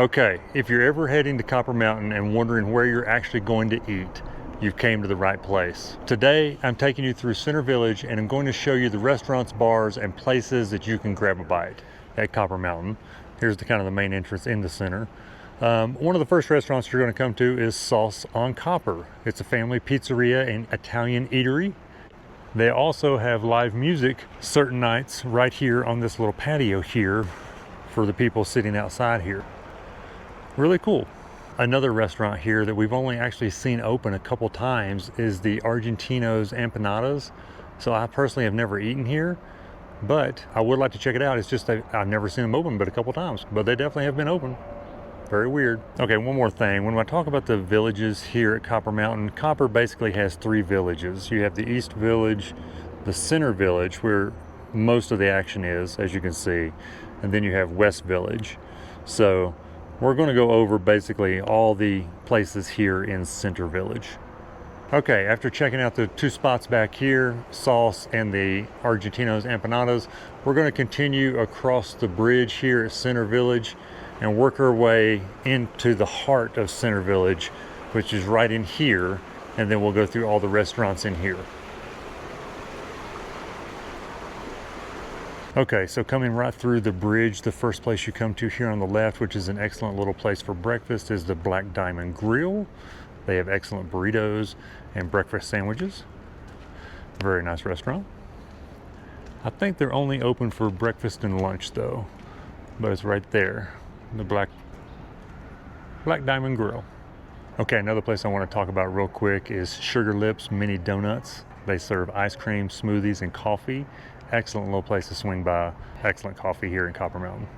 Okay, if you're ever heading to Copper Mountain and wondering where you're actually going to eat, you've came to the right place. Today, I'm taking you through Center Village and I'm going to show you the restaurants, bars, and places that you can grab a bite at Copper Mountain. Here's the kind of the main entrance in the center. One of the first restaurants you're going to come to is Sauce on Copper. It's a family pizzeria and Italian eatery. They also have live music certain nights right here on this little patio here for the people sitting outside here. Really cool. Another restaurant here that we've only actually seen open a couple times is the Argentinos Empanadas. So I personally have never eaten here, but I would like to check it out. It's just that I've never seen them open but a couple times, but they definitely have been open. Very weird. Okay, one more thing. When I talk about the villages here at Copper Mountain, Copper basically has three villages. You have the East Village, the Center Village, where most of the action is, as you can see, and then you have West Village. So we're going to go over basically all the places here in Center Village. Okay, after checking out the two spots back here, Sauce and the Argentinos Empanadas, we're going to continue across the bridge here at Center Village and work our way into the heart of Center Village, which is right in here, and then we'll go through all the restaurants in here. Okay, so coming right through the bridge, the first place you come to here on the left, which is an excellent little place for breakfast, is the Black Diamond Grill. They have excellent burritos and breakfast sandwiches. Very nice restaurant. I think they're only open for breakfast and lunch though, but it's right there, the Black Diamond Grill. Okay, another place I want to talk about real quick is Sugar Lips Mini Donuts. They serve ice cream, smoothies, and coffee. Excellent little place to swing by. Excellent coffee here in Copper Mountain.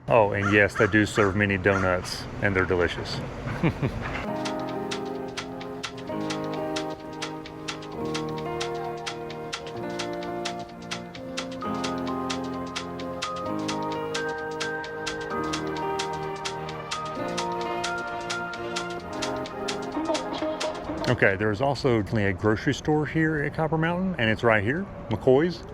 Oh, and yes, they do serve mini donuts, and they're delicious. Okay, there's also a grocery store here at Copper Mountain, and it's right here, McCoy's.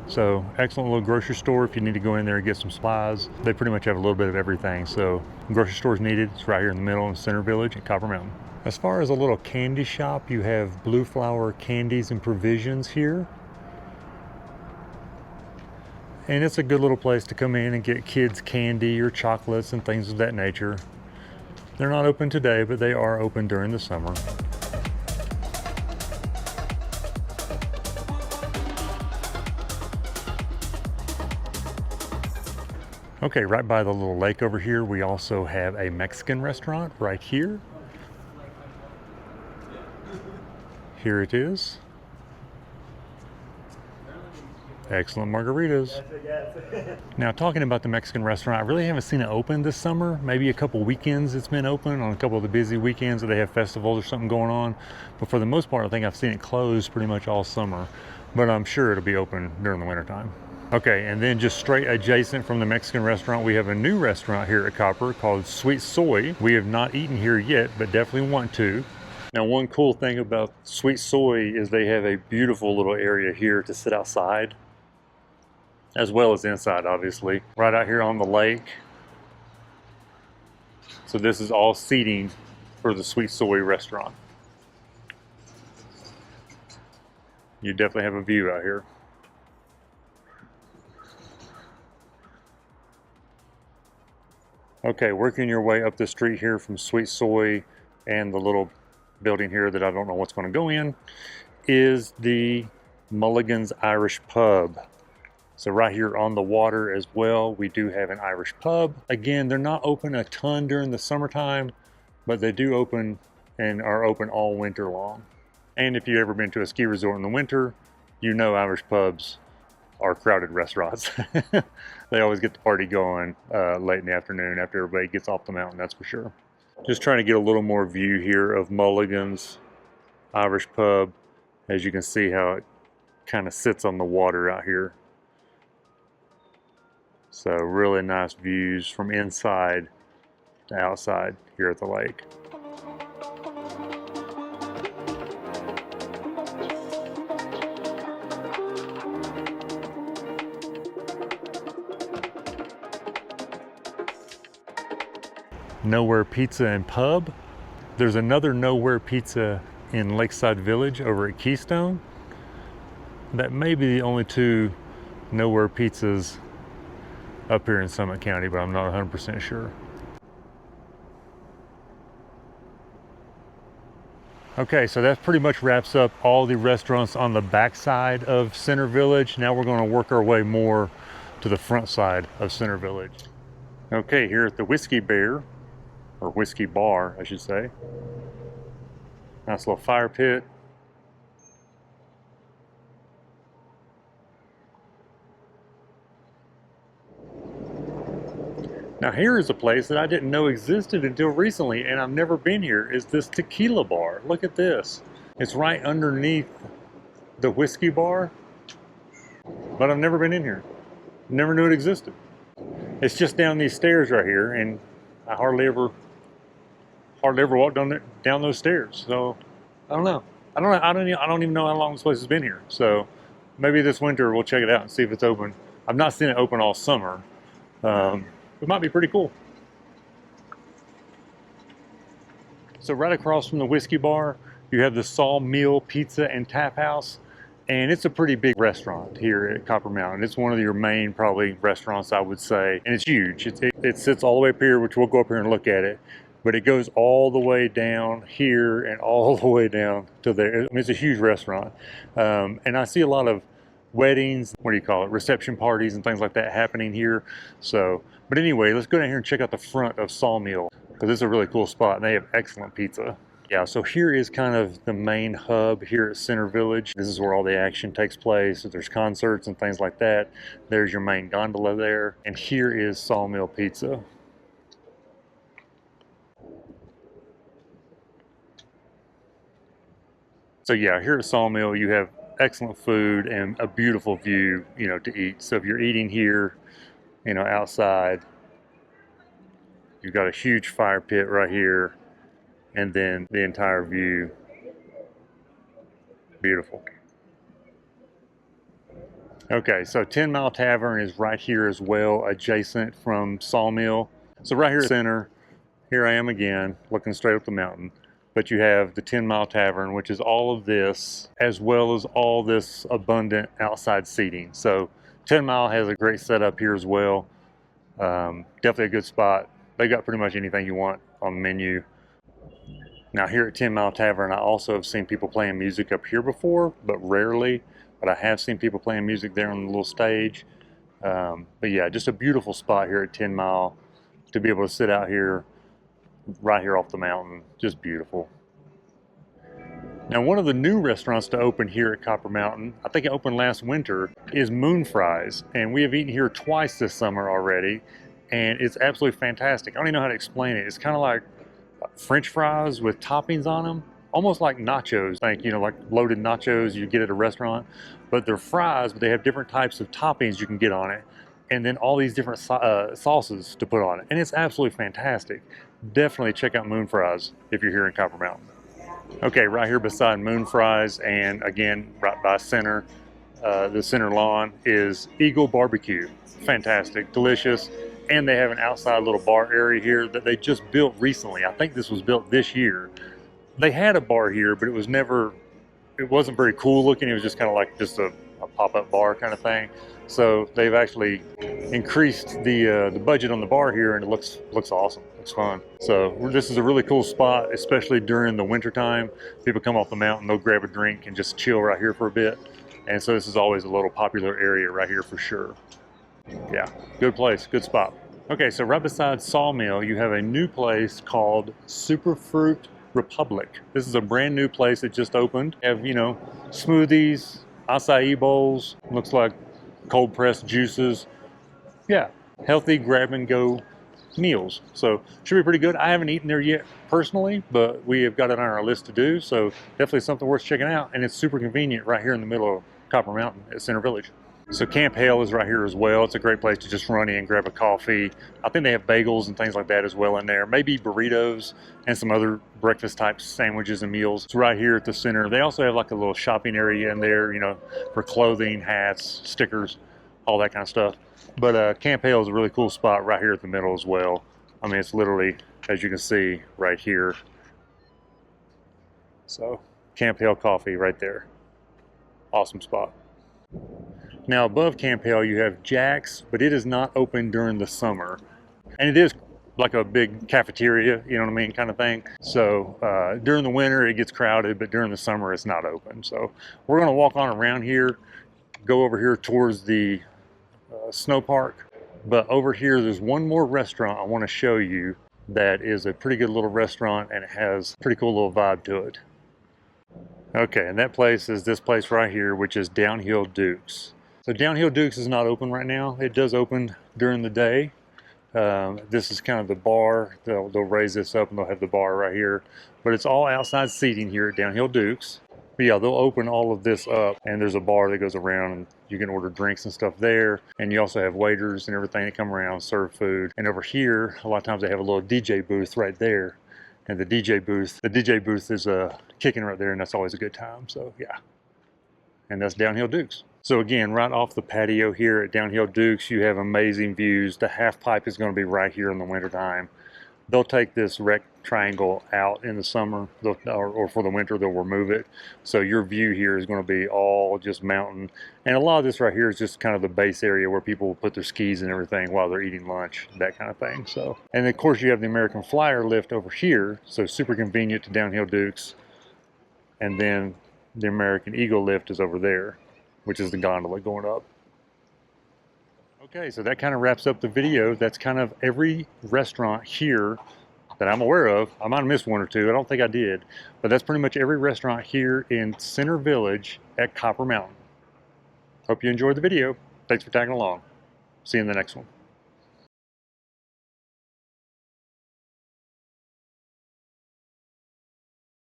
So, excellent little grocery store if you need to go in there and get some supplies. They pretty much have a little bit of everything, so grocery store's needed. It's right here in the middle in Center Village at Copper Mountain. As far as a little candy shop, you have Blue Flower Candies and Provisions here. And it's a good little place to come in and get kids candy or chocolates and things of that nature. They're not open today, but they are open during the summer. Okay, right by the little lake over here, we also have a Mexican restaurant right here. Here it is. Excellent margaritas. Now, talking about the Mexican restaurant, I really haven't seen it open this summer. Maybe a couple weekends it's been open, on a couple of the busy weekends that they have festivals or something going on. But for the most part, I think I've seen it closed pretty much all summer. But I'm sure it'll be open during the wintertime. Okay, and then just straight adjacent from the Mexican restaurant, we have a new restaurant here at Copper called Sweet Soy. We have not eaten here yet, but definitely want to. Now, one cool thing about Sweet Soy is they have a beautiful little area here to sit outside, as well as inside, obviously. Right out here on the lake. So this is all seating for the Sweet Soy restaurant. You definitely have a view out here. Okay, working your way up the street here from Sweet Soy and the little building here that I don't know what's going to go in is the Mulligan's Irish Pub. So right here on the water as well, we do have an Irish pub. Again, they're not open a ton during the summertime, but they do open and are open all winter long. And if you've ever been to a ski resort in the winter, you know Irish pubs are crowded restaurants. They always get the party going late in the afternoon after everybody gets off the mountain, that's for sure. Just trying to get a little more view here of Mulligan's Irish Pub. As you can see how it kind of sits on the water out here. So really nice views from inside to outside here at the lake. Nowhere Pizza and Pub. There's another Nowhere Pizza in Lakeside Village over at Keystone. That may be the only two Nowhere Pizzas up here in Summit County, but I'm not 100% sure. Okay, so that pretty much wraps up all the restaurants on the back side of Center Village. Now we're going to work our way more to the front side of Center Village. Okay, here at the Whiskey Bear, or Whiskey Bar, I should say. Nice little fire pit. Now here is a place that I didn't know existed until recently, and I've never been here, is this tequila bar. Look at this. It's right underneath the whiskey bar, but I've never been in here. Never knew it existed. It's just down these stairs right here, and I hardly ever walked down those stairs. So I don't know. I don't even know how long this place has been here. So maybe this winter we'll check it out and see if it's open. I've not seen it open all summer. It might be pretty cool. So right across from the whiskey bar, you have the Sawmill Pizza and Tap House, and it's a pretty big restaurant here at Copper Mountain. It's one of your main probably restaurants, I would say, and it's huge. It sits all the way up here, which we'll go up here and look at it, but it goes all the way down here and all the way down to there. I mean, it's a huge restaurant, and I see a lot of weddings, what do you call it, reception parties and things like that happening here. So, but anyway, let's go down here and check out the front of Sawmill, because it's a really cool spot and they have excellent pizza. Yeah, so here is kind of the main hub here at Center Village. This is where all the action takes place. If there's concerts and things like that, there's your main gondola there. And here is Sawmill Pizza. So yeah, here at Sawmill, you have excellent food and a beautiful view, you know, to eat. So if you're eating here, you know, outside, you've got a huge fire pit right here, and then the entire view. Beautiful. Okay, so 10 Mile Tavern is right here as well, adjacent from Sawmill. So right here at center, here I am again, looking straight up the mountain. But you have the 10 Mile Tavern, which is all of this, as well as all this abundant outside seating. So 10 Mile has a great setup here as well. Definitely a good spot. They got pretty much anything you want on the menu. Now here at 10 Mile Tavern, I also have seen people playing music up here before, but rarely. But I have seen people playing music there on the little stage. But yeah, just a beautiful spot here at 10 Mile to be able to sit out here, right here off the mountain. Just beautiful. Now, one of the new restaurants to open here at Copper Mountain, I think it opened last winter, is Moon Fries. And we have eaten here twice this summer already, and it's absolutely fantastic. I don't even know how to explain it. It's kind of like French fries with toppings on them, almost like nachos, like, you know, like loaded nachos you get at a restaurant. But they're fries, but they have different types of toppings you can get on it, and then all these different sauces to put on it. And it's absolutely fantastic. Definitely check out Moon Fries if you're here in Copper Mountain. Okay, right here beside Moon Fries, and again, right by center, the center lawn, is Eagle Barbecue. Fantastic, delicious, and they have an outside little bar area here that they just built recently. I think this was built this year. They had a bar here, but it wasn't very cool looking. It was just kind of like just a pop-up bar kind of thing. So they've actually increased the budget on the bar here, and it looks awesome. Looks fun. So this is a really cool spot, especially during the winter time. People come off the mountain, they'll grab a drink and just chill right here for a bit. And so this is always a little popular area right here for sure. Yeah, good place, good spot. Okay, so right beside Sawmill, you have a new place called Superfruit Republic. This is a brand new place that just opened. You have, you know, smoothies, acai bowls, looks like cold pressed juices. Yeah, healthy grab and go meals. So should be pretty good. I haven't eaten there yet personally, but we have got it on our list to do. So definitely something worth checking out. And it's super convenient right here in the middle of Copper Mountain at Center Village. So Camp Hale is right here as well. It's a great place to just run in, grab a coffee. I think they have bagels and things like that as well in there. Maybe burritos and some other breakfast type sandwiches and meals. It's right here at the center. They also have like a little shopping area in there, you know, for clothing, hats, stickers, all that kind of stuff. But Camp Hale is a really cool spot right here at the middle as well. I mean, it's literally as you can see right here. So Camp Hale Coffee right there. Awesome spot. Now above Camp Hale you have Jack's, but it is not open during the summer. And it is like a big cafeteria, you know what I mean, kind of thing. So during the winter it gets crowded, but during the summer it's not open. So we're gonna walk on around here, go over here towards the snow park. But over here there's one more restaurant I want to show you that is a pretty good little restaurant, and it has a pretty cool little vibe to it. Okay, and that place is this place right here, which is Downhill Dukes. So Downhill Dukes is not open right now. It does open during the day. This is kind of the bar. They'll raise this up and they'll have the bar right here. But it's all outside seating here at Downhill Dukes. But yeah, they'll open all of this up, and there's a bar that goes around, and you can order drinks and stuff there. And you also have waiters and everything that come around, serve food. And over here, a lot of times they have a little DJ booth right there. And the DJ booth is kicking right there, and that's always a good time. So yeah, and that's Downhill Dukes. So again, right off the patio here at Downhill Dukes, you have amazing views. The half pipe is going to be right here in the wintertime. They'll take this rec triangle out in the summer, or for the winter they'll remove it. So your view here is going to be all just mountain. And a lot of this right here is just kind of the base area where people will put their skis and everything while they're eating lunch, that kind of thing. So, and of course you have the American Flyer lift over here, so super convenient to Downhill Dukes. And then the American Eagle lift is over there, which is the gondola going up. Okay, so that kind of wraps up the video. That's kind of every restaurant here that I'm aware of. I might have missed one or two. I don't think I did. But that's pretty much every restaurant here in Center Village at Copper Mountain. Hope you enjoyed the video. Thanks for tagging along. See you in the next one.